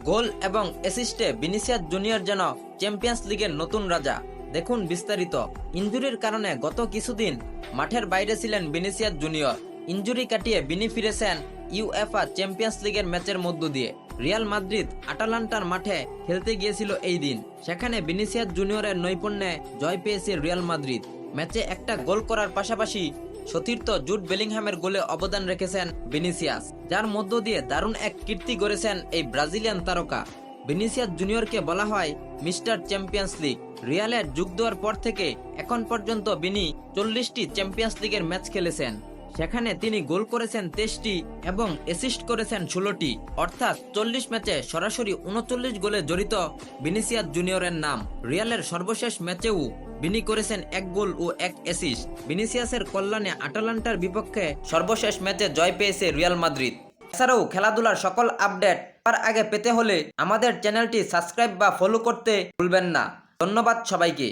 গোল এবং অ্যাসিস্টে Vinicius junior যেন champions লিগের নতুন রাজা। দেখুন বিস্তারিত। ইনজুরির কারণে গত কিছুদিন মাঠের বাইরে ছিলেন ভিনিসিয়াস জুনিয়র। ইনজুরি কাটিয়ে বিনি ফিরেছেন ইউএফা চ্যাম্পিয়ন্স লিগের ম্যাচের মধ্য দিয়ে। রিয়াল মাদ্রিদ আটালান্টার মাঠে খেলতে গিয়েছিল এই দিন। সেখানে ভিনিসিয়াস জুনিয়রের নৈপুণ্যে জয় পেয়েছে রিয়াল মাদ্রিদ। ম্যাচে একটা গোল করার পাশাপাশি সতীর্থ জুড বেলিংহামের গোলে অবদান রেখেছেন ভিনিসিয়াস, যার মধ্য দিয়ে দারুণ এক কীর্তি গড়েছেন এই ব্রাজিলিয়ান তারকা। ভিনিসিয়াস জুনিয়রকে বলা হয় মিস্টার চ্যাম্পিয়ন্স লিগ। রিয়ালের যোগ দেওয়ার পর থেকে এখন পর্যন্ত বিনি 40টি চ্যাম্পিয়ন্স লিগের ম্যাচ খেলেছেন। সেখানে তিনি গোল করেছেন 23টি এবং অ্যাসিস্ট করেছেন 16টি, অর্থাৎ 40 ম্যাচে সরাসরি 39 গোলে জড়িত ভিনিসিয়াস জুনিয়রের নাম। রিয়ালের সর্বশেষ ম্যাচেও বিনি করেছেন 1 গোল ও 1 অ্যাসিস্ট। ভিনিসিয়াসের কল্যাণে আটালান্টার বিপক্ষে সর্বশেষ ম্যাচে জয় পেয়েছে রিয়াল মাদ্রিদ। এছাড়াও খেলাধুলার সকল আপডেট সবার আগে পেতে হলে আমাদের চ্যানেলটি সাবস্ক্রাইব বা ফলো করতে ভুলবেন না। ধন্যবাদ সবাইকে।